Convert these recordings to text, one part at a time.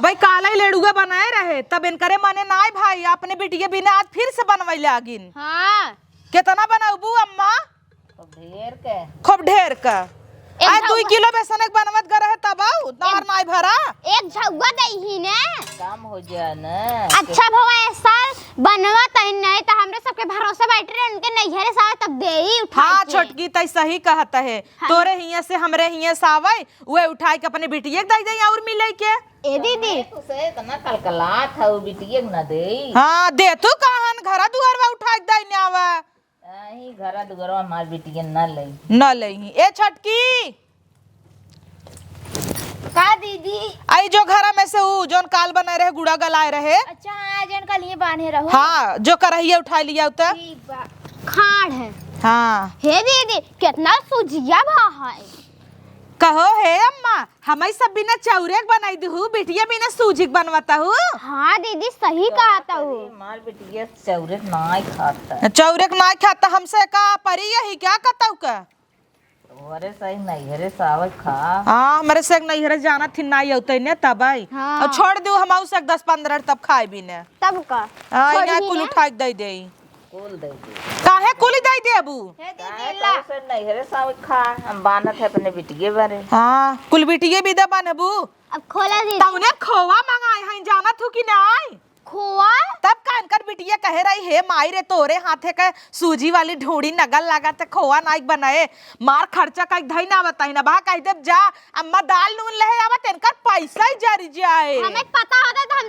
भाई काला ही लेडुआ बनाए रहे तब इनकरे माने नाय भाई अपने बिटिया बिना आज फिर से बनवैले आगिन। हाँ कितना बनाऊबू अम्मा? खूब ढेर का आज 2 किलो बेसन एक बनवत करे है तब आऊ तोहर नाय भरा एक झुग्गा दही ने काम हो जाए ना। अच्छा भवा ऐसा बनवा तई नहीं तो हमरे सबके भरोसे बैठ रहे उनके नैहरे सावे तब दे ही उठा हाँ छोटकी तई सही कहता है। तोरे हिया से हमरे हिया सावई वे उठाई के अपने बिटिया के दई और मिले के। ए दीदी तुसे इतना कलकलात है बिटिया न दे। हाँ दे तू कहन घरा दुआरवा उठाई दई ने आवा ही घरा दुगरवा मार बिटिया न लई ए छटकी का दीदी आई जो घरा में से ऊ जोन काल बनाए रहे गुड़ा गलाए रहे। अच्छा आज इनका लिए बांधे रहो। हाँ जो करहिया उठा लिया उतर ठीक बा खाड़ है। हाँ हे दीदी कितना सुजिया भा है। कहो हे अम्मा हमें सब बिना चौरेक बनाई दू बिटिया बिना सूजी बनवाता हूँ। हाँ दीदी सही कहता हूँ। मार बिटिया चौरेक ना खाता चौरेक ना खाता हमसे का परी यही क्या कहता का अरे सही नहीं हरे सावत खा। हाँ हमारे से नहीं हरे जाना थी ना होते ने तब आई हाँ। और छोड़ दू हम से 10-15 तब खाए भी ने तब का हाँ इन्हें कुल उठा दे दे कुल दे दे काहे कुल दे दे अबू हे काहे दीदी ला तो से नहीं हरे सावत खा हम बानत है अपने बिटिया बारे। हाँ कुल बिटिया भी दे बनबू अब खोला दीदी तौने खोवा मंगाए हैं जाना थू कि नहीं खोआ तब कानकर बिटिया कहे रही हे माई रे तोरे हाथे का सूजी वाली ढूंढी नगल लगा ते खोआ नाइक बनाए मार खर्चा का धई ना बताई ना बा कह दे जा अम्मा दाल नून ले आवत इनकर पैसा ही जरी जाए। हमें पता होता तो हम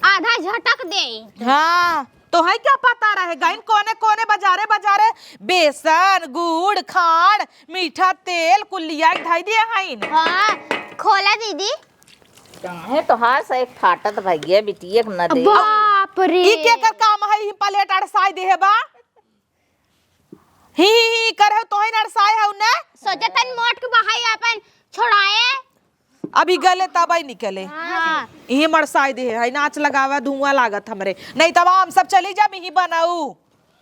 आधा झटक दे। हाँ तो है क्या पता रहे गाइन कोने कोने बाजारे बाजारे बेसन गुड़ खाड़ मीठा तेल कुलिया धई दिए हैं। हाँ खोला दीदी काहे तो हां से फाटत भैया बिटिया न दे। बाप रे ई के कर काम है ही प्लेट अड़साई दे बा ही करे तो ही अड़साई है ने सोचे तन मोट के बहाई अपन छोड़ाए अभी गले तब ही निकले। हाँ यही मरसाई दे है नाच लगावा धुआं लागत हमरे नहीं तब हम सब चली जा ही बनाऊ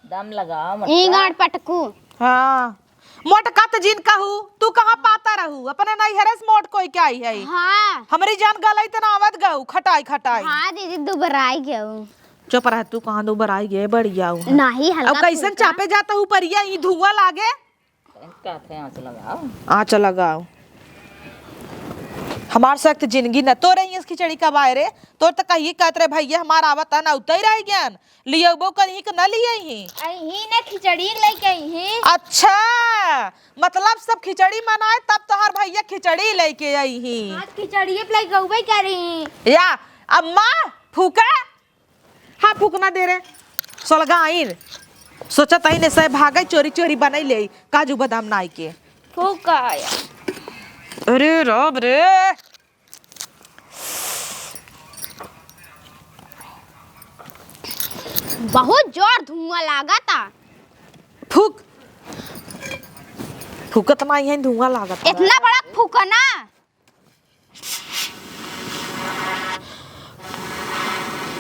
दम लगाओ ई गाड़ पटकू। हाँ मोटका तो जिन कहू तू कहाँ पाता रहू अपने नहीं हरस मोट कोई क्या आई है। हाँ हमारी जान गलाई तो आवत गऊ खटाई खटाई। हाँ दीदी दुबराई गया चुप रह तू कहाँ दोबारा आई गे बढ़िया हूँ नहीं हल्का अब कैसन चापे जाता हूँ परिया ये धुआं लागे काथे आंच लगाओ आँच लगाओ हमार सख्त जिंदगी न तो रही खिचड़ी कब आए रे तो कही कहत रे भैया हमारा आवत न उतर रह ज्ञान लियो बो कहीं के न लिए ही ने खिचड़ी लेके ही। अच्छा मतलब सब खिचड़ी मनाए तब तोहर भैया खिचड़ी लेके आई ही आज खिचड़ी प्लाई गौबई करी या अम्मा फूका हाँ फूकना दे रे सोलगा आइन सोचा तही ने से भागे चोरी चोरी बनाई ले काजू बादाम नाई के फूका अरे रब रे बहुत जोर धुआं लागा था। फूक फूकत ना है धुआं लागत इतना बड़ा फूका ना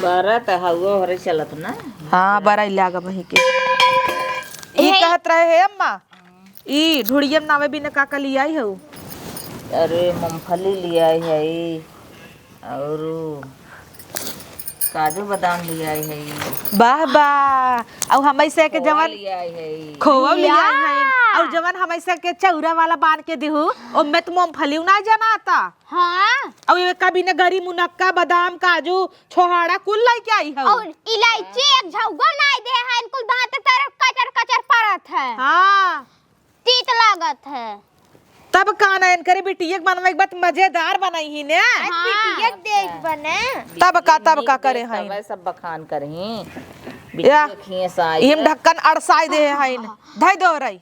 बरत हवा हरे चलत ना। हाँ बराई लागा वही के ई कहत रहे है अम्मा ई ढुड़ियम नावे बिना काका लिया आई हो। अरे मूंगफली लिया है और काजू बादाम लिया है वाह वाह और हमेशा के जवन लिया है खोवा लिया है और जवन हमेशा के चौरा वाला बांध के दिहु ओमे तो मूंगफली ना जाना आता। हाँ और ये कभी न गरी मुनक्का बादाम काजू छोहाड़ा कुल लाई के आई हो और इलायची एक झौगा नहीं दे है इनको दांत तरफ कचर कचर पड़त है। हाँ तीत लागत है तब काना इनकरे बिटिया बनवे के बाद मजेदार बनाई ही ने बिटिया देख बने तब का करे हैं तब सब बखान करही या बिटिया खीस आई इम ढक्कन अड़साई दे हैं धई दो रही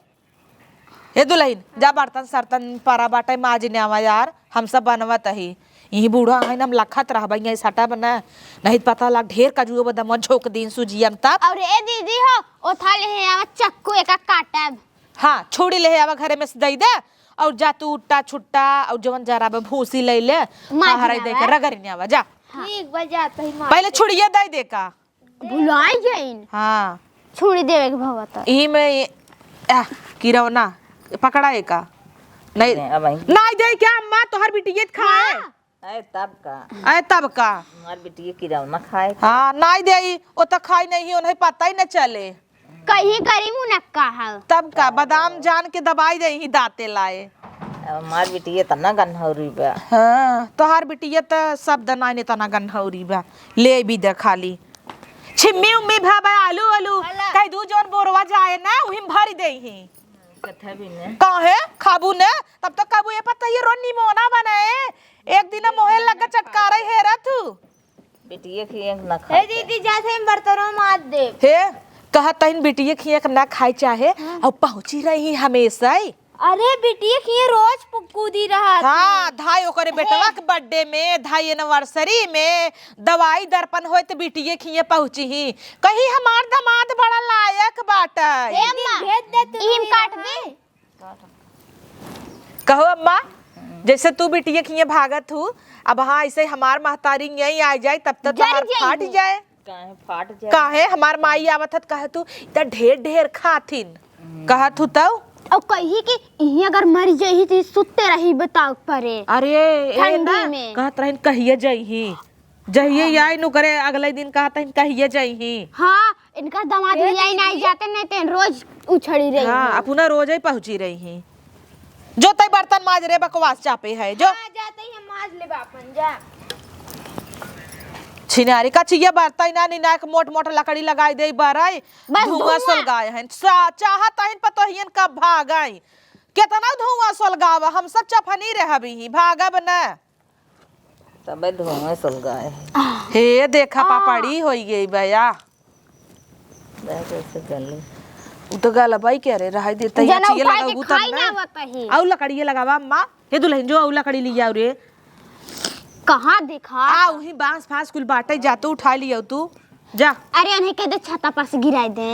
हे दुल्हन जा बर्तन सर्तन पारा बाटे माजने आवा यार हम सब बनवत ही यही बूढ़ा है हम लखत रह यही सटा बना नहीं पता लग ढेर काजू बादाम झोक दिन सुजियम तब और ए दीदी हो ओ थाले है आवा चक्कू एक काटब। हाँ छोड़ी ले आवा घरे में से दई दे और जा तू उट्टा छुट्टा और जवन जरा भूसी ले ले हराई दे के रगड़ ने आवा जा। ठीक बजा तही पहले छुड़िया दई दे का भुलाई गइन हाँ छुड़ी देवे के भवत यही में कीड़ा ना पकड़ा है का नहीं अब आई नहीं दे क्या अम्मा तोहर बिटिया खाए अरे तब का अरे तब का हमार बिटिया किरौना खाए हाँ नहीं दे वो तो खाई नहीं उन्हें पता ही न चले कहीं करी मुनक्का है। तब का बादाम जान के दबाई दे ही दाते लाए। हमार बिटिया तना गन्हौरी बा हाँ तोहार बिटिया तो सब दना ने तना गन्हौरी बा ले भी दे खाली छिम्मी उम्मी भाबा आलू आलू कह दू जोन बोरवा जाए ना वही भर दे ही कथा भी ने काहे खाबू ने तब तक काबू ये पता ये रोनी मोना बनाए एक दिन मोहे लगा चटकारा हेरा तू बिटिया की एक न खा दीदी जैसे हम बर्तनों मार दे हे कहा तहिन बिटिया खिया ना खाई चाहे और पहुंची रही हमेशा ही। अरे बिटिया की रोज कूदी रहा हाँ धाई ओकरे बेटवा के बर्थडे में धाई एनिवर्सरी में दवाई दर्पण होए तो बिटिया खिए पहुंची ही कहीं हमार दामाद बड़ा लायक बाटा इम काट दे कहो अम्मा जैसे तू बिटिया खिए भागत हूँ अब हाँ ऐसे हमार महतारी यहीं आ जाए तब तक तो फाट जाए काहे फाट जाए काहे हमार माई आवत हत कहे तू इतना ढेर ढेर खाथिन कहत हूँ तब और कही कि यही अगर मर जाही तो सुते रही बताओ परे अरे ए ना ठंडी में। कहत रहन कहिए जइही जहिए आई नु करे अगले दिन कहत रहन कहिए जइही। हाँ इनका दामाद ले आई नहीं जाते नहीं तो रोज उछड़ी रही हाँ अपना रोज ही पहुंची रही जो तई बर्तन माज रे बकवास चापे है जो जाते ही हम माज ले बापन जा छिनारी का चिया बर्तन ना निना के मोट मोट लकड़ी लगाई दे बरई धुआं सुलगाए हैं चाहत हन पतोहियन कब भागई कितना धुआं सुलगावा हम सब चफनी रहबी ही भागब न तबे धुआं सुलगाए हे देखा पापड़ी होई गई बया जैसे गली उ तो गलबाई कह रे रह दे तई चिया लगाऊ खाई तब ना ना बताही आउ लकड़ी लगावा अम्मा हे दुल्हन जो आउ लकड़ी ले आउ रे कहाँ देखा आ वही बांस फांस कुल बाटे जा तू उठा लियो तू जा अरे उन्हें कह दे छाता पर से गिराई दे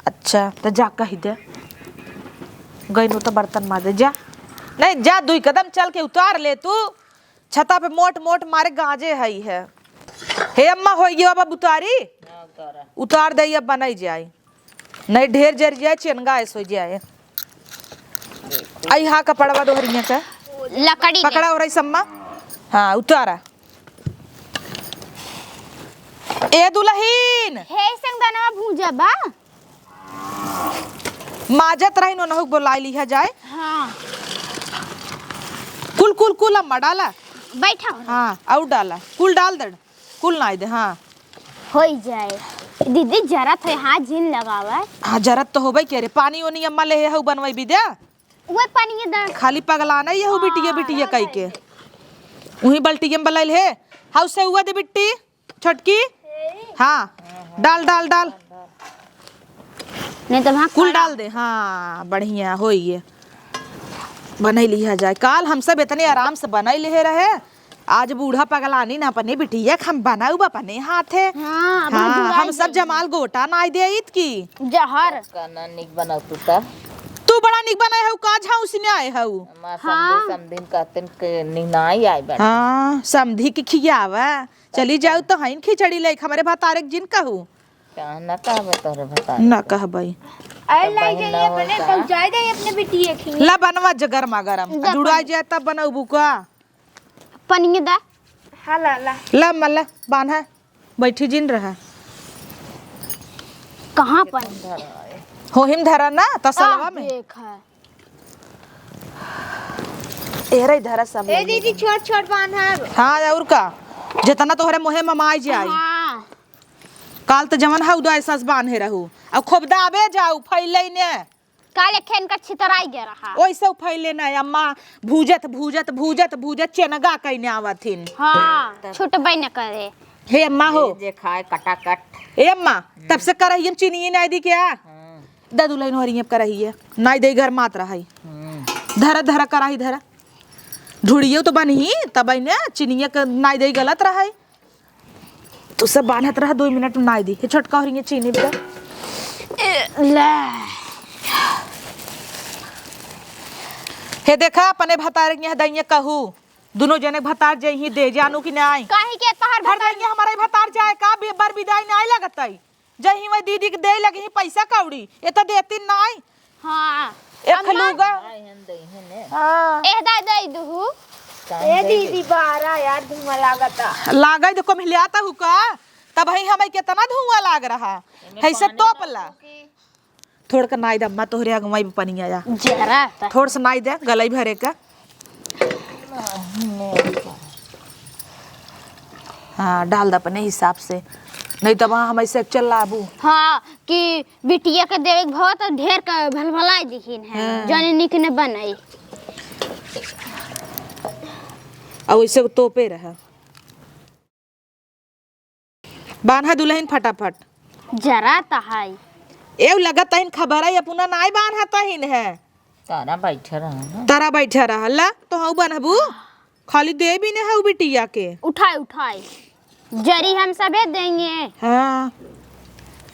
अच्छा तो जा कही दे गई नो तो बर्तन मार दे जा नहीं जा दुई कदम चल के उतार ले तू छता पे मोट मोट मारे गाजे हई है हे अम्मा हो गई अब उतारी उतार दे अब बनाई जाए नहीं ढेर जर जाए चेनगा ऐसो हो जाए आई हाँ कपड़वा दोहरिया का लकड़ी पकड़ा हो रही सम्मा हाँ उतारा ए दुल्हीन हे संगदनवा भूजा बा माजत रही नो नहुक बोलाई लिया जाए हाँ कुल कुल कुल अम्मा डाला बैठा हाँ और डाला कुल डाल दे कुल ना दे हाँ हो जाए दीदी जरा थे हाथ झील लगावा हाँ जरूरत तो होबे के रे पानी ओनी अम्मा ले हउ बनवाई भी दे वो पानी दर खाली पगलाना ही हउ बिटिया बिटिया कह के वही बल्टी में बलैल है हाउ से हुआ दे बिट्टी छोटकी हाँ डाल डाल डाल नहीं तो वहाँ कुल डाल दे हाँ बढ़िया हो ये बनई लिया जाए काल हम सब इतने आराम से बनई ले रहे आज बूढ़ा पगलानी ना अपने बिटिया हम बनाऊ अपने हाथे हाँ हाँ हम सब जमाल गोटा ना दे इत की जहर काना निक बनाऊ तू ता तू बड़ा निक बनाए हउ का झाऊ सिने आए हउ हमार समझे समदिन कहते के निनाई आई बा हाँ समधी की खियावा चली जाऊ तो हइन खिचड़ी ले हमारे भातारे जिन कहू क्या ना कहबे तोरे बता ना कहबई अरे लाई जाइए अपने पहुंचाए दे अपने बिटिया की ला बनवा गरमा गरम जुड़ाई जाए तब बनाऊ बुका पनिए दा हाँ ला ला ला मल्ला बांधा बैठी जिन रहा कहाँ पर हो हिम धरा ना तसलवा में देखा एरे धरा सब ए दीदी छोट छोट बांधा हाँ और का जितना तोहरे मोहे ममाई जाई हाँ काल तो जमन हउ दो ऐसा बांधे रहू अब खूब दाबे जाऊ फैले ने काले खेन का छितराई गया रहा ओइसे फैले ना अम्मा भूजत भूजत भूजत भूजत चेनगा कइने आवथिन हाँ छुटबे न करे हे अम्मा हो जे खाए कटा कट ए अम्मा तब से करही हम चीनी नहीं दी क्या दादू लाइन हो रही है करही है नहीं दे घर मात रही धरा धरा कराही धरा ढूढ़ियो तो बनी तब ने चीनिया के नहीं दे गलत रहा तो सब बांधत रहा 2 मिनट में नहीं दी हे छोटका हो रही है चीनी पे ले हे देखा अपने भतार के दैया कहू दोनों जने भतार जे ही दे जानू कि नहीं काहे के तहर भर दैया हमारे भतार जाए का बेबर विदाई नहीं लगतई जही वही दीदी के दे लगी पैसा कौड़ी ये तो देती नहीं हाँ एक लूगा हन दे हन हां ए दा दे दहु ए दीदी बाहर यार धुआं लागता। लागा तो कम हिलाता हूँ का तब ही हमें कितना धुआं लाग रहा है से तोपला थोड़ का नाई दे अम्मा तोहरे अगवाई में पानी आया जरा थोड़ सा नाई दे गलाई भरे का हाँ डाल दे अपने हिसाब से नहीं तो वहाँ हम ऐसे चल लाबू हाँ कि बिटिया के देवे के भव तो ढेर का भलभलाई दिखिन है जाने निक ने बनाई और वैसे तोपे रहा बांधा दुल्हन फटाफट जरा तहाई एव लगता है खबर है अपना नाई बांधता ही है तारा बैठा रहा तारा बैठा रहा ला तो हाउ बनबू खाली दे भी नहीं हाउ बिटिया के उठाई उठाई जरी हम सबे देंगे। हाँ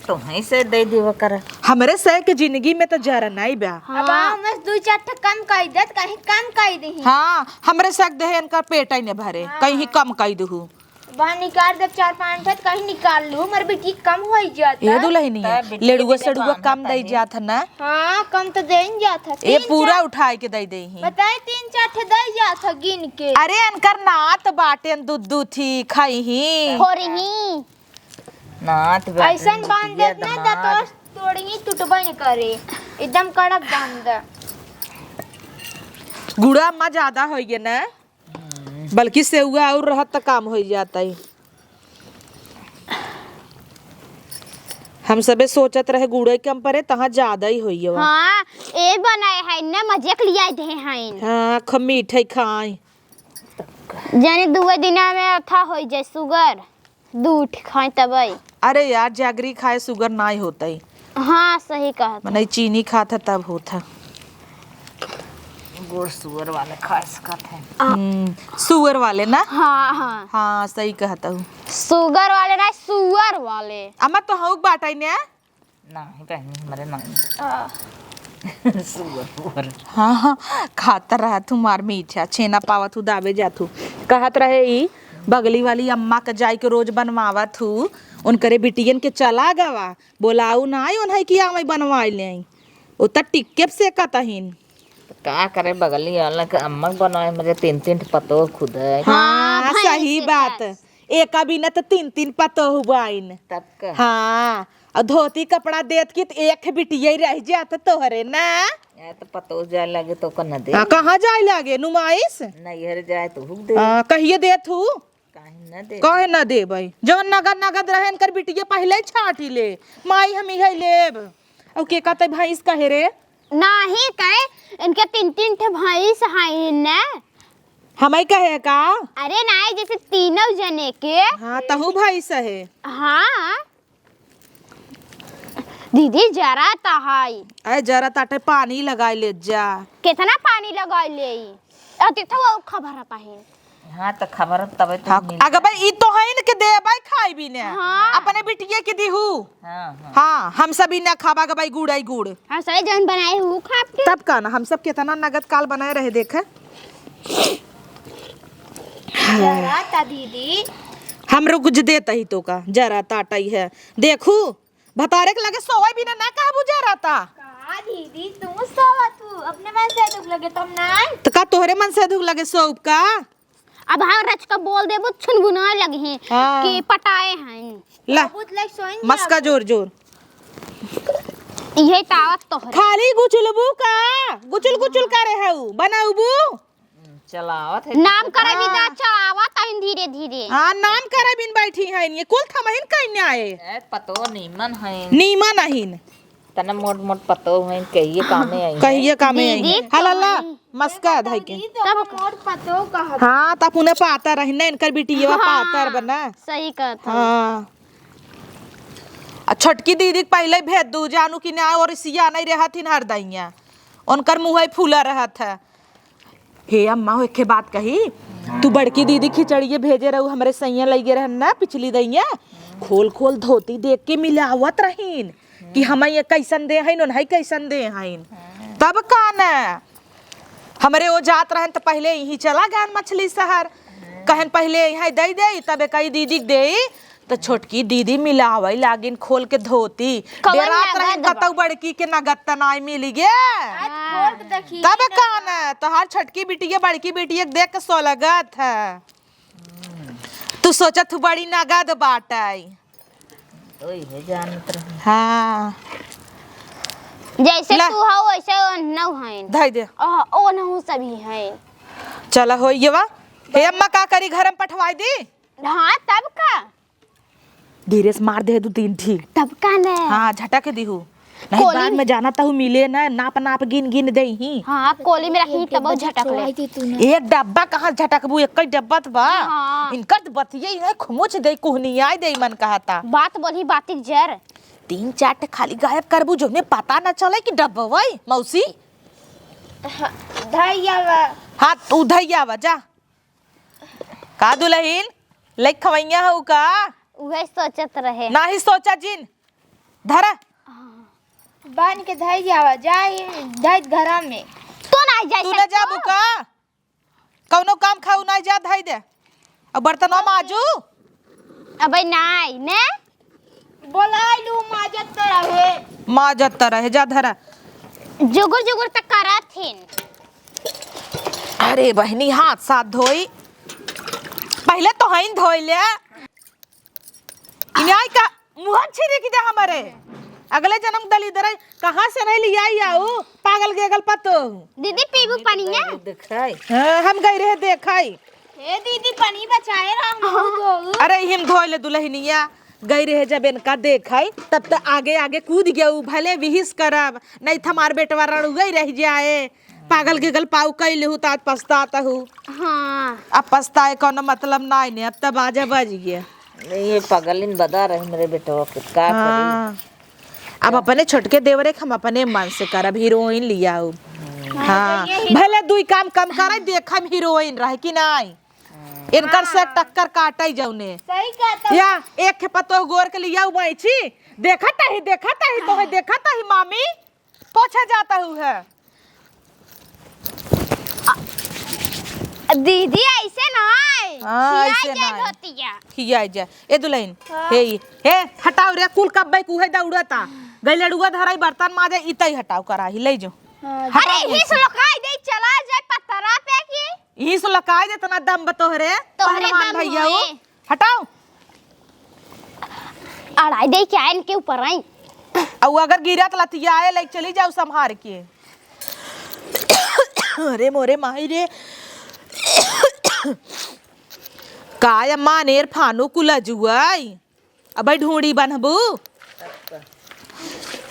तुम्हें से दे दियो कर हमरे से के जिंदगी में तो जरा नहीं बा अब हम दो चार ठे कम कई देत कहीं कम कई दही हाँ हमरे से दे इनका पेट ही ने भरे कहीं कम कई दहू बाहर निकाल दे चार पांच ठे कहीं निकाल लू मर बेटी कम हो जाता ये दुल्हन है लेडुआ सेडुआ कम दई जात है ना हाँ कम तो देन जात है ये पूरा उठाए के दई दे ही बताए 3-4 ठे दे जात है गिन के अरे अनकर नात बाटे दूध थी खाई ही हो रही नात ऐसन बांध देत ना दा तो तोड़ेंगी टूटबे नहीं करे एकदम कड़क बांध दे गुड़ा अम्मा ज्यादा हो गया ना बल्कि सेउआ और रहत तो काम हो जाता है हम सबे सोचत रहे गुड़े कम परे तहाँ ज्यादा ही होई है हाँ ए बनाए है ना मजाक लिया दे हैं हाँ खमीठे खाए जाने दुए दिना में अथा हो जाए शुगर दूध खाए तबई अरे यार जागरी खाए शुगर ना ही होता ही हाँ सही कहा मने चीनी खाता तब होता गुड़ सुअर वाले खा सकते हैं सुअर वाले ना हाँ हाँ हाँ सही कहता हूँ शुगर वाले ना सुअर वाले अम्मा तो हूँ बाटा ने नहीं बहनी हमारे नहीं सुअर हाँ हाँ खाता रहा तू मार मीठा छेना पावा तू दावे जा तू कहत रहे ई बगली वाली अम्मा का जाय के रोज बनवावा थू उनकरे बिटियन के चला गवा बोलाऊ ना आई उन्हें किया मैं बनवाई ले वो तो टिक्के से कतहीन का करे बगली वाला के अम्मा बनाए मुझे 3-3 पतो खुद है हाँ सही बात एक बिना तो 3-3 पतो हुआइन तब का हाँ और धोती कपड़ा देत की एक बिटिया रह जात तोहरे ना या तो पतो जाए लगे तो कन दे कहाँ जाए लागे नुमाइश नैहर जाए तो हुक दे कहिए देत हूँ काहे न दे कहे न दे भाई जवन नगद नगद रहन कर बिटिया पहले छाटी ले माई हम ही लेब और के कहते भैंस कहे रे नहीं कहे इनके 3-3 ठे भैंस हैं ना हमें कहे का अरे नहीं जैसे तीनों जने के हाँ तहु भैंस है हाँ दीदी जरा तहाई अरे जरा ताटे पानी लगाए ले जा कितना पानी लगा ले अति तो वो खबर आता है हाँ तो खबर तब तो हाँ, अगर भाई ई तो है न के दे भाई खाई भी ने हाँ। अपने बिटिया के दिहू हाँ हाँ हाँ हम सब ही ना खावा के भाई गुड़ आई गुड़ हम सही जन बनाए हूँ खा के तब का ना हम सब कितना नगद काल बनाए रहे देखे जरा ता दीदी हम रुक देता ही तो का जरा ताटा ही है देखू भतारे के लगे सोए भी ना काबू जरा ता का दीदी तुम सोवा तू अपने मन से दुख लगे तुम ना तो का तोहरे मन से दुख लगे सोप का अब हम रच का बोल दे वो छुनगुना लगे हैं हाँ। कि पटाए हैं ला बहुत लाइक सोइन मस्का जोर जोर ये तावत तो है खाली गुचलबू का गुचुल गुचुल करे हऊ बनाऊबू चलावत है नाम करे भी दा चढ़ावा ताइन धीरे धीरे हाँ नाम करे बिन बैठी है ये कुल थमहिन कहीं आए ए, पतो नीमन है नीमा नहीं तना मोट मोट पतो है कहिए कामे आई कहिए कामे दीदी आई तो हला आई। मस्का धाई के तब मोर पतो कहा हाँ ता पुने पाता रही ना इनकर बिटिया पातर बना सही कहता हाँ आ छोटकी दीदी के पहले भेज दू जानू कि ना और सिया नहीं रहा थी हर दैया उनकर मुँह फूला रहा था हे अम्मा एक बात कही तू बड़की दीदी खिचड़िए भेजे रहू हमरे सैया लगे रहन ना पिछली दैया खोल खोल धोती देख के मिलावत रहीन कि हमें ये कैसन दे हईन उन्हें कैसन दे हईन तब का ना हमरे वो जात रहन तो पहले यही चला गया मछली शहर कहन पहले यहाँ दे दे तब कई दीदी दे तो छोटकी दीदी मिलावई लागिन खोल के धोती कवन डेरात रही नगद बा? कतौ बड़की के नगद तनाई मिली गे तब कान है तोहार छोटकी बिटिया बड़की बिटिया देख के सोलगत है तू सोचत तू बड़ी नगद बाटाई ओए है जानत रही हाँ जैसे ला। तू हो वैसे न हईन धाई दे ओ न सभी हईन। चला हो ये वा हे अम्मा का करी घर में पठवाई दी हाँ तब का धीरे से मार दे दू तीन ठीक तब का ने हाँ झटक दीहू नहीं कोली बाद में जाना तो मिले ना नाप नाप गिन गिन दे ही हाँ कोली में रखी तब झटक ले। एक डब्बा कहाँ झटकबू एक डब्बा तो बा हाँ। इनकर तो बतिये ही नहीं खुमुच दे कुहनिया दे मन कहता बात बोली बातिक जर 3-4 खाली गायब करबू जो ने पता न चले कि डब्बा वही मौसी हाँ तू धैया वा जा का दुलहीन लेक खवैया हो का वही सोचत रहे नाही सोचा जिन धरा बांध के धई जावा जाई धई घरा में तू ना जाए तू न जाबू का कौनो काम खाऊ ना जा धाई दे अब बर्तनवा माजू अबे नाई ने बोलाई लू माजत तो रहे माजत रहे जा धरा जुगुर जुगुर तक करा थीन। अरे बहनी हाथ साथ धोई पहले तो हईन धोई ले इन्याय का मुंह छिरी की दे हमारे अगले जन्म दली दरे कहां से नहीं लिया आऊ पागल गेगल पतो दीदी पीबू पानी ना दिखाई हम गई रहे देखाई हे दीदी पानी बचाए रहा अरे हिम धोई ले दुल्हनिया गई रहे जब इनका देखाई तब तक आगे आगे कूद गया भले विहिस करब नहीं थमार बेटवा रण गई रह जाए पागल गेगल पाऊ कैले हूँ तो आज पछताता हूँ हाँ अब पछताए कोनो मतलब ना ने अब तब आजा बज गया ये पगलिन बता रहे मेरे बेटवा के का करी हाँ। अब अपने छोटके देवरे हम अपने मन से करब हीरोइन लिया हूँ हाँ भले दुई काम कम करे देखम हीरोइन रहे कि नहीं इनकर से टक्कर काटे जौने सही कहता या एक के पतो गोर के लिया हुआ छी देखता ही तो है देखता ही मामी पूछा जाता हूँ है दीदी ऐसे ना हाँ, ऐसे ना आए। होती है खिया जा ए दुल्हन हे हटाओ रे कुल कब भाई कुहे दौड़ता गई लड़ुआ धराई बर्तन माजे इतई हटाओ कराही ले जो अरे हिस लोकाई दे चला जाए पतरा पे की यही से लकाई दे तना दम बतोहरे तोहरे पहलवान दम भैया होए। हटाओ अड़ाई दे क्या इनके ऊपर आई और अगर गिरा तो लतिया आए ले चली जाओ संभार के अरे मोरे माही रे काय अम्मा नेर फानो कुला जुआई अब ढूंढी बनबू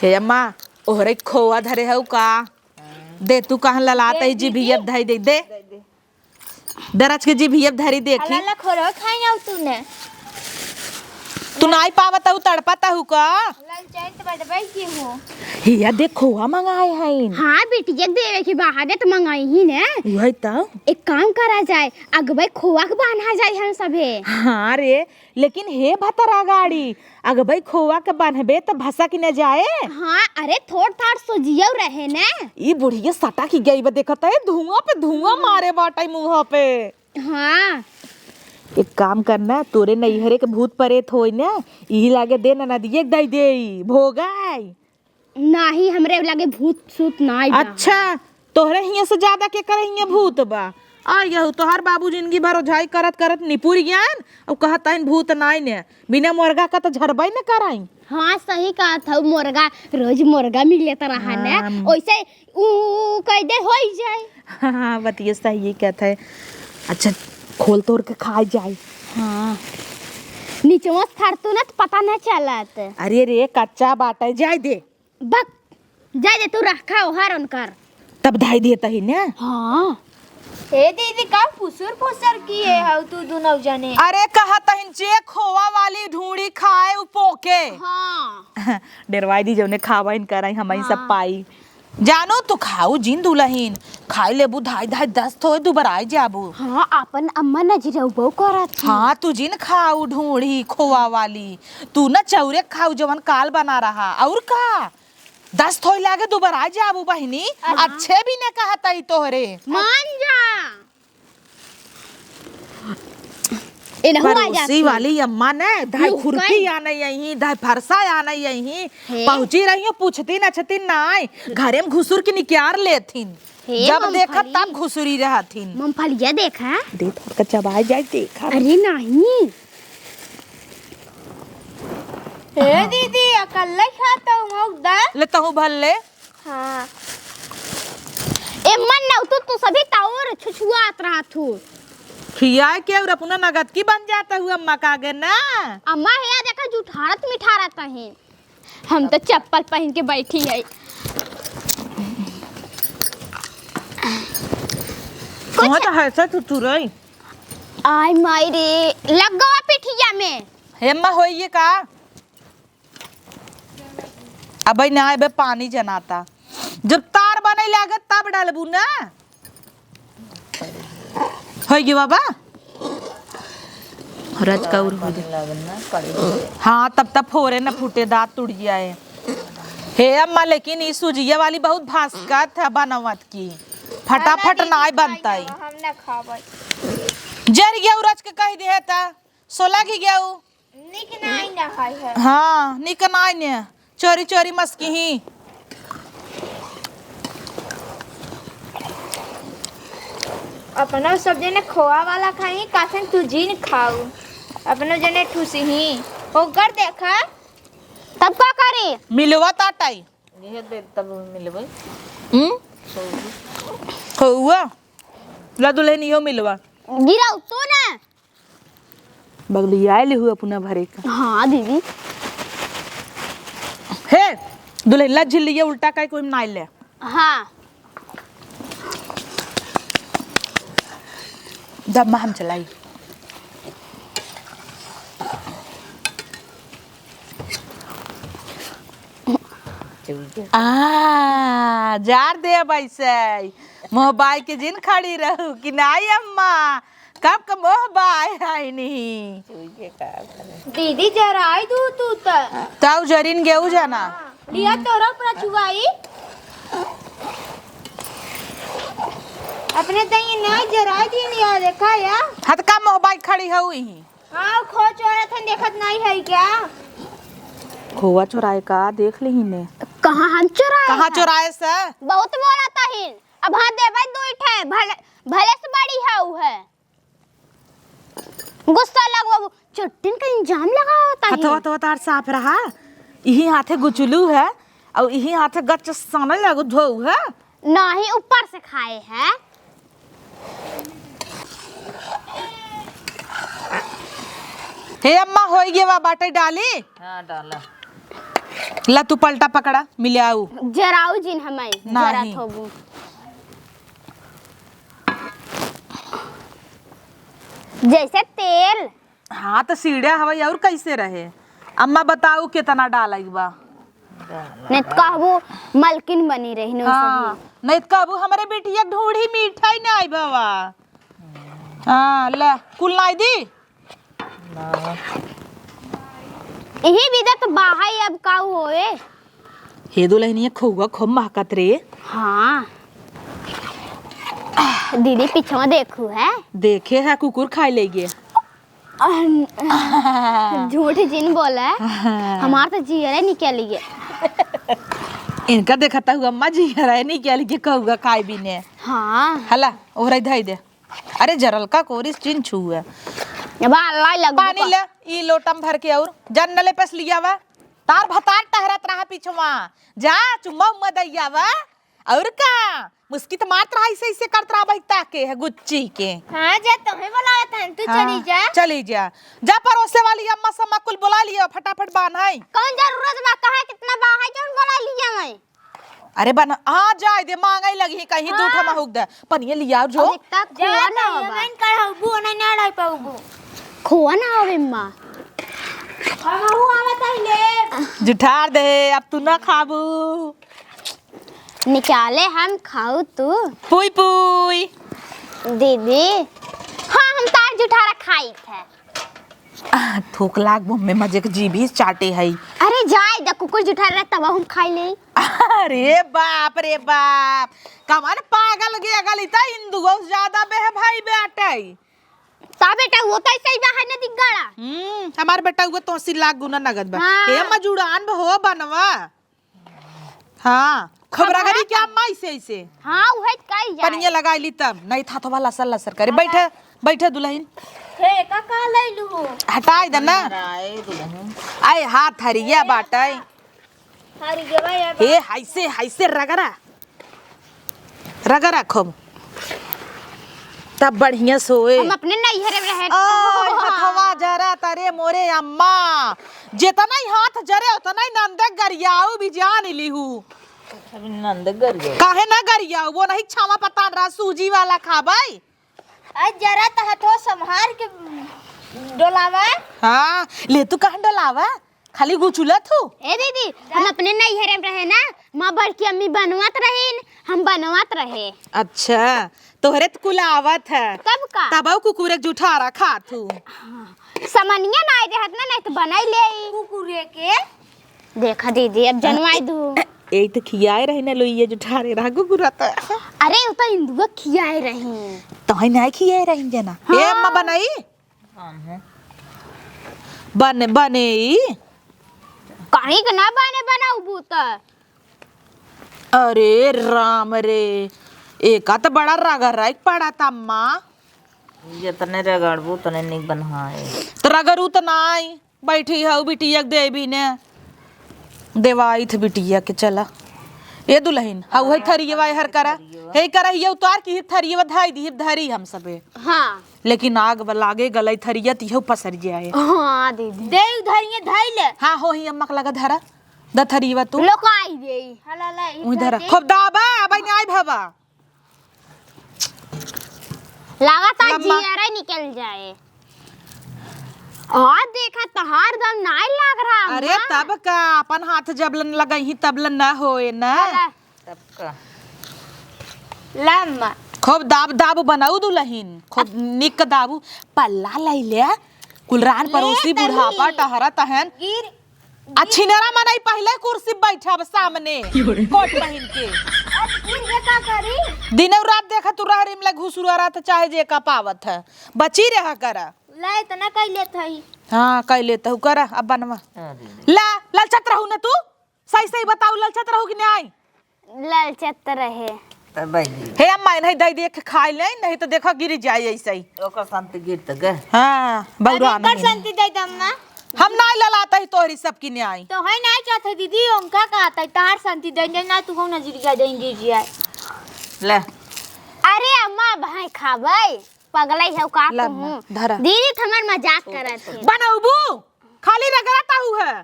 हे अम्मा ओहरे खोआ धरे हऊ का दे तू कहाँ ललात है जीभियब धई दे दरज के जीभियब धरी देखी अल्लाह खोरो खाई ना तूने तू नाई पावत हूँ तड़पता हूँ का लल चाहे तो बदबाई की हूँ हिया देख खोआ मंगाए हैं हाँ बेटिया देवे की बाहर तो मंगाई ही ने वही तो एक काम करा जाए अगबे खोआ के बांधा जाए हम सभे हाँ रे लेकिन हे भतरा गाड़ी अगर भाई खोआ के बांधबे तो भसा की न जाए हाँ अरे थोड़ थाड़ सोजियो रहे ने ई बुढ़िया सटा की गई बा देखता है धुआं पे धुआं मारे बाटाई मुंह पे हाँ एक काम करना तोरे नैहरे के भूत प्रेत होई ना ई लागे दे ना नदिए दई दे भोगाई नाही हमरे लगे भूत सूत नाई बा। अच्छा तोहरे हिया से ज्यादा के करे हिया भूत बा आ यहू तोहर बाबू जिंदगी भर ओझाई करत करत निपुर ज्ञान और कहता इन भूत नाई ने बिना मुर्गा का तो झरबई न कराई हाँ सही कहा था मुर्गा रोज मुर्गा मिले तो रहा ने वैसे ऊ कह दे हो ही जाए हाँ बतिए सही कहता है अच्छा खोल तोड़ के खाई जाए हाँ नीचे मत फाड़तू ना तो पता न चलत अरे रे कच्चा बाटा जाए दे बक जाए दे तू रखा ओहर उनकर तब धाई देता ही ना हाँ हे दीदी का फुसर किए हऊ तू दोनों जने अरे कहा तहिन जे खोवा वाली ढूंढी खाए उ पोके हाँ डरवाई दी जौने खावा इन कराई हमारी सब पाई जानो तू खाऊ जिन दुलहीन खाई लेबू धाई धाई 10 थोए दुबराई जाबू हाँ अपन अम्मा नजरबो करत हाँ तू जिन खाऊ ढूंढी खोवा वाली तू न चौरे खाऊ जवन काल बना रहा और का 10 थोई लागे दुबराई जाबू बहिनी अच्छे भी न कहता ही तोहरे मान जा इनहु आ पड़ोसी जाती वाली अम्मा ने धाय लुकन। खुरपी आने यही धाय फरसा आने यही हे। पहुंची रही हो पूछती न छती नाय घरे में घुसुर के निकाल लेथिन हे जब देखा मूंगफली। तब घुसुरी रहथिन मूंगफलिया देखा दे थोड़ा चबाई जाए देखा अरे नहीं हे दीदी अकेले खाता हूँ दा लेता हूँ भल्ले हाँ ए मन न तू सभी तावर छुछुआत रहा तू खियाए के और अपना नगद की बन जाता हुआ अम्मा का आगे ना अम्मा है देखा जुठारत मिठारत है हम तो चप्पल पहन के बैठी है वहाँ तो ऐसा तू रही आई माई रे लग गवा पिठिया में हे अम्मा होइए का अब ना बे पानी जनाता जब तार बने लागत तब डालबू ना हो गया बाबा रज का हो जाए लगना कड़ी हाँ तब फोरे न फूटे दांत टूट जाए हे अम्मा लेकिन इस सुजिया वाली बहुत भास्कत है बनवत की फटाफट नाय बनता है हम ना खाबै जर गया रज के कह दे ता सोला की गया निक नहीं ना है हाँ निकन आय ने चोरी चोरी मस्की ही अपना सब जने खोआ वाला खाई कासन तू जीन खाऊ अपना जने ठूसी ही होकर देखा तब का करे मिलवा ताटाई ये दे तब मिलबे हुआ ला दुल्हन इहो मिलवा गिरा तो ना बगली आयल हुआ अपना भरे का हाँ दीदी हे दुल्हन ला झिल्ली उल्टा का कोई नाई ले हाँ जब हम चलाई जार दे बैसे मोहबाई के जिन खड़ी रहू कि नाई अम्मा कब का मोहबाई है नहीं दीदी जरा आई तू ताऊ जरीन गेऊ जाना लिया तोरा पर चुवाई अपने तई नहीं जरा दी लिया देखा या हत का मोहबाई खड़ी है ही हाँ खो चोरा था देखत नहीं है क्या खोआ चुराए का देख ली ने कहाँ हम चुराए कहाँ हैं? चुराए से बहुत बोला था ही अब हाँ दे भाई दो इठे भले भले से बड़ी है वो है गुस्सा लगवा चुट्टिन का इंजाम लगा होता हथवा है तो तार साफ रहा यही हाथे गुचलू है और यही हाथे गच सामने लगू धो है नहीं ऊपर से खाए हैं हे अम्मा हो गया बाटे डाली हाँ डाला ला तू पलटा पकड़ा मिले आऊ जराऊ जिन हमें जरा नहीं। थोबू जैसे तेल हाँ तो सीढ़िया हवाई और कैसे रहे अम्मा बताऊ कितना डाला बा नहीं तो कहबू मलकिन बनी रही नो हाँ नहीं तो कहबू हमारे बेटिया ढूढ़ी मिठाई नहीं आई बाबा हाँ ले कुल नहीं दी यही विदा तो बाहर अब काऊ होए हे दुल्हनिया खोगा खूब महकत रे हाँ दीदी पीछे में देखू है देखे है कुकुर खाई लेगे झूठ जिन बोला है हमार तो जियरे निकल गए इनका देखता हुआ अम्मा जी रहे नहीं क्या लिखे कहूँगा खाई भी ने हाँ हला ओहरा धाई दे अरे जरल का कोरिस चिन छू है अब अल्लाह लग पानी ले ई लोटम भर के और जन्नले पस लिया वा तार भतार टहरत रहा पीछवा जा चुम्मा उम्मा दैया वा और का मुस्की तो मारत रहा ऐसे ऐसे करत रहा बहिता के है गुच्ची के हाँ जा तुम्हें बुलाया था तू चली जा चली जा परोसे वाली अम्मा सम्मा कुल बुला लिया फटाफट बांधाई कौन जरूरत बा कहा कितना बाहर जोन बोला लिया मैं अरे बन आ जाए दे मांगे लगी कहीं दो ठमा हुक दे पनिए लिया जो दिखता जा खोआ ना नहीं होबा मैं कर हबू नहीं ना रह पाऊबू खोआ ना होवे माँ हम हूं आवत है ले जुठार दे अब तू ना खाबू निकाले हम खाऊ तू पुई पुई दीदी हाँ हम तार जुठारा खाई थे थूक लाग मुंह में मजे के जीभी चाटे है अरे जाए द कुकुर जुठारा तब हम खाई ले अरे बाप रे बाप कमान पागल गया गलिता हिंदू गौ ज्यादा बे भाई बेटे का बेटा वो तो ऐसे ही बाहर न दिख गड़ा। हमार बेटा हुआ तो 80 लाख गुना नगद बा। हाँ। हे मजुड़ान हो बनवा। हाँ खबरागरी क्या अम्मा ऐसे हां उहे कई जाए पनिया लगाई ली तब नहीं था तो वाला लसर लसर करे। बैठे बैठे दुल्हन हे का लइलू हटाई दे ना। आए दुल्हन आए हाथ हरिया बाटाई हरी गेवा या हे हाइसे हाइसे रगड़ा रगड़ा खूब तब बढ़िया सोए। हम अपने नैहरे में रहे। ओए हथवा जरा तारे मोरे अम्मा जितना ही हाथ जरे उतना ही नंदे गरियाऊ भी जान लीहू। अभी नंद गर गए काहे ना गरियाऊ वो नहीं छावा पता रहा सूजी वाला खाबाई। आज जरा त हथो संहार के डोलावा। हाँ ले तू कहाँ डलावा खाली गुचुला तू। ए दीदी हम अपने नैहरे में रहे ना, माँ बड़की अम्मी बनवात रहीन, हम बनवात रहे। अच्छा तोहरे तो कुल आवत है तब का तब कुकुरे जुठा रखा तू। समनिया ना आए रहत ना, नहीं तो बनाई ले कुकुरे के देखा दीदी अब जनवाई दू। ए तो खियाए रही ना लोइए जुठा रे रहा कुकुरा तो। अरे वो तो इंदुआ खियाए रही। तो ही नहीं खियाए रही जना। ए अम्मा बनाई काम है बने बने कहीं का ना बने बनाऊ बूता। अरे राम रे एका तो बड़ा रगड़ पड़ा था अम्मा। जितने रगड़बू उतने निक बनवाए। तो रगड़ू तो नाई बैठी है बिटिया के देवी ने देवाई थी बिटिया के चला। ए दुल्हन हाउ है थरियवा हर करा हे करा ये उतार की थरियवा धाई दी धरी हम सबे। हाँ लेकिन आग लागे गलई थरिया तिहो पसर जाए। हाँ दीदी दे धरिए धइले हाँ हो ही अम्मा के लगा धरा द थरियवा तू लोग आई दे। हला ला उही धरा खूब दाबा अब नहीं आई भवा लगातार लम्बा। जियारा निकल जाए। और देखा तहार दम नाई लग रहा। अरे तब का अपन हाथ जबलन लगई तबलन ना होए ना। तब का लम्मा खूब दाब दाब बनाऊ दुल्हन खूब निक दाबू पल्ला लई ले कुलरान पड़ोसी बुढ़ापा टहरा तहन गिर अच्छी नरा मनाई पहले कुर्सी बैठा सामने कोट पहन के गिर के का करी दिन और रात देखा तू रह रिम लग घुसुरा रहा चाहे जे का पावत है बची रहा करा। ला इतना कैले थई हाँ कह लेता हूँ करा अब बनवा अरे ला ललचत रहू ना तू सही सही बताऊ ललचत रहू कि नहीं। ललचत रहे। तब भाई हे अम्मा नहीं दई देख खाई ले नहीं तो देखा गिर जाए ऐसे ही। ओकर शांति गिर त गए। हाँ बउरा कर संति दे दम्मा हम नहीं ललाता ही तोहरी सबकी न्याय। तो है ना चाहते दीदी उनका कहता है तार संति दे ना तू हम नजर जा देंगे जी ले अरे अम्मा भाई खाबै पगलाई है का लम्मा, कहूं। धरा। दीदी थमर मजाक करत है। बनाऊबू खाली रगड़ता हूँ है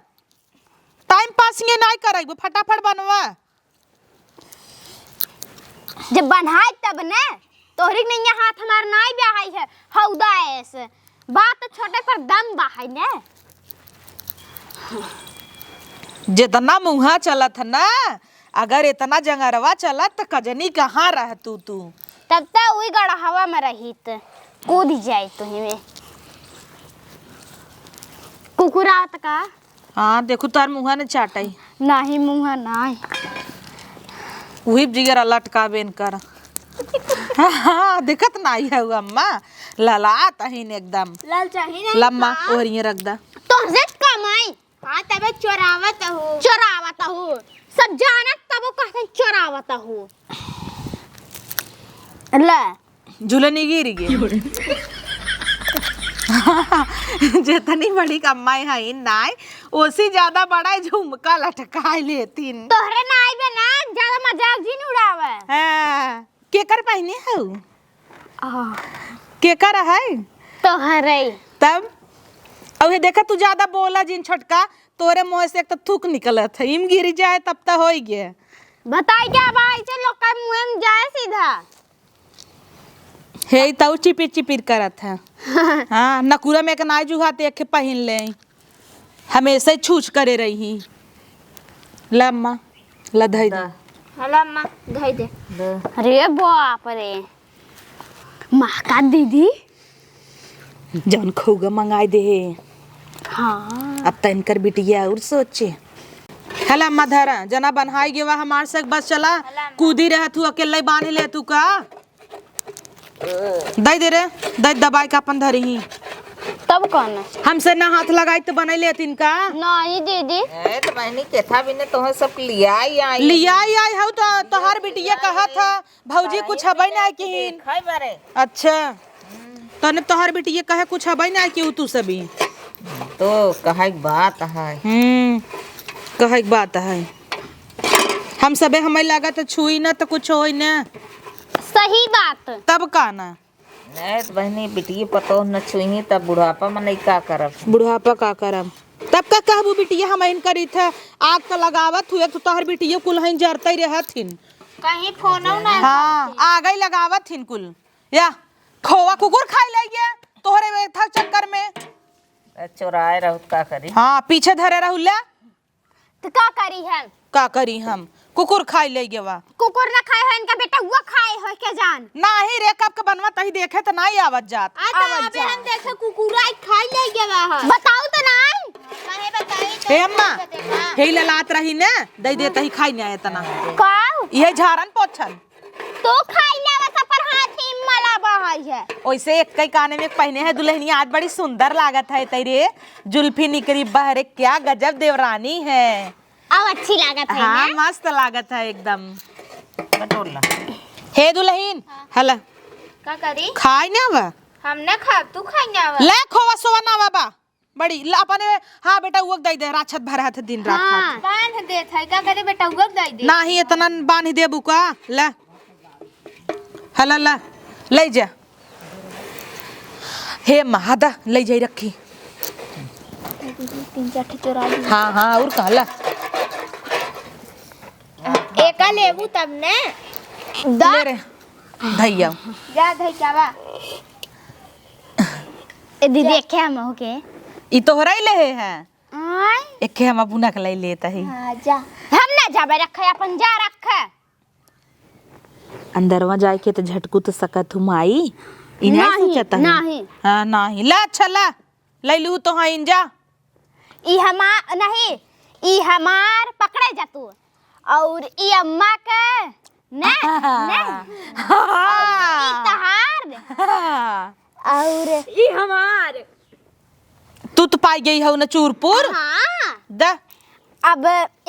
टाइम पास ये नहीं कराइबू फटाफट बनवा। जब बनाए तब ने तोहरी नहीं हाथ हमार नाई ब्याहाई है हौदा ऐसे बात तो छोटे पर दम बाहाई ने। जितना मुँहा चलत है ना अगर इतना जंगरवा चलत तो कजनी कहाँ रह तू तब तक वही गड़ा हवा में रही त कूद जाए तो में कुकुरा आवत का। हाँ देखू तार मुँहा ने चाटाई नहीं मुँह नहीं वही जिगर लटका बेन कर। हाँ दिक्कत नहीं है वो अम्मा लला तहीन एकदम लाल चाहिए ना लम्मा ओहरिए रख दा। तो से कमाई हां तबे चोरावत हो चोरावता हो सब जानत तब कहते चोरावता हो। ले झूलनी गिर गई जितनी बड़ी कमाई है नाई उसी ज्यादा बड़ा झुमका लटका लेतीन। तोहरे नाई बे ना ज्यादा मजाक जी नहीं उड़ावे। हाँ केकर पहने हो केकर है तोहरे तब अब देखा तू ज्यादा बोला जिन छोटका तोरे मुंह से एक तो थूक निकलत है इम गिर जाए तब तो हो गया। बताई क्या भाई से लोग का मुंह में जाए सीधा। हे तो चिपिर चिपिर करत है। हाँ नकुरा में एक नाई जुहाते एक पहन ले हमेशा ही छूछ करे रही लम्मा लधई दा। लम्मा धई दे अरे बाप रे माँ का दीदी जौन खूगा मंगाई दे। हाँ अब तो इनकर बिटिया और सोचे हला मधरा जना बनहाई गेवा हमार से बस चला कूदी रह तू अकेले बांध ले तू का दे रे दे दबाई का अपन धरी ही तब कौन हमसे ना हाथ लगाई तो बना लेतिन का नहीं दीदी ए तो बहनी केथा भी ने तोहे सब लिया आई लिया आई हूँ तो तोहार बिटिया कहा था भौजी कुछ हबई ना किन खाई बारे। अच्छा तने तोहार बिटिया कहे कुछ हबई ना कि तू सभी तो कहा बात है कहे बात है हम सबे हमें लागत छुई ना तो कुछ होई ना सही बात तब का ना नहीं तो बहनी बिटिया पतो न छुई तब बुढ़ापा में नहीं का करब बुढ़ापा का करम तब का कहबू बिटिया हम इन करी था आग का लगावत हुए तो तोहर बिटिया कुल हइन जरते रहथिन कहीं फोन ना हाँ आग ही लगावत हिन कुल या खोवा कुकुर खाई लइए तोहरे था चक्कर में चोराए रहू का करी। हाँ पीछे धरे रहुला तो का करी है का करी हम कुकुर खाई ले गेवा कुकुर ना खाए है इनका बेटा हुआ खाए हो के जान नाही रे कब के बनवा तही देखे तो नहीं आवत जात अबे हम देखे कुकुरा खाई ले गया है बताओ तो नहीं कहे बताई हे अम्मा हे ललात रही ने दई दे तही खाई नहीं इतना का ये झारन पोछन तो खाई ले बस पर हाथी मला बहाई है ओइसे एक कई काने में पहने है दुल्हनी आज बड़ी सुंदर लागत है तेरे जुल्फी निकरी बहरे क्या गजब देवरानी है अब अच्छी लागत है हाँ ना मस्त लागत है एकदम बटोला हे दुल्हन हला का करी खाई ना बा हम ना खा तू खाई ना ले खोवा सोवा ना बाबा बड़ी अपने हाँ बेटा उग दई दे राछत भरा था दिन रात हाँ। बांध दे था का करे बेटा उगक दई दे नाही इतना बांध दे बुका ला हला ला ले जा हे महादा ले जाई रखी 3-4 चोरा ली हाँ हाँ और कहला एका लेबू तब ने ले रे धैया जा धई क्या बा ए दीदी देखे हम हो के ई तोहरा ही ले है आय एके हम बुना के ले लेता ही हां जा हम ना जाबे रखे अपन जा रखे अंदरवा जाए के तो झटकू तो सकत हूँ माई ई नहीं नहीं, सोचता नहीं। हाँ नहीं ला अच्छा ला ले लू तो हाँ इन जा ई हमार नहीं ई हमार पकड़े जा तू और ई अम्मा के ने ने ई तहार और ई हमार तू तो पाई गई हो न चूरपुर हाँ द अब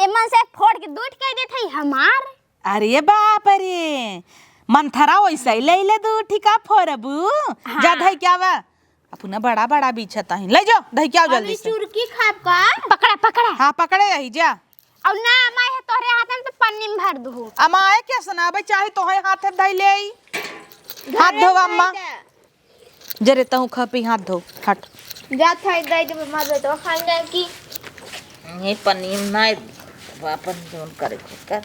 एमन से फोड़ के दूध कह दे थई हमार अरे बाप रे मंथरा वैसा ही ले ले दू ठीका फोरबू जा धई क्या बा अपना बड़ा बड़ा बीछता ही ले जाओ धई क्या जल्दी से चुरकी खाब का पकड़ा पकड़ा हाँ पकड़े रही जा और ना अम्मा है तोहरे हाथ में तो पन्नी में भर दू अमाए क्या सुनाबे चाहे तो है हाथ में धई ले आई हाथ धो अम्मा जरे तहु खपी हाथ धो हट जा था दई दे मार तो खान जाए की ये पनीर ना अपन जोन करे कर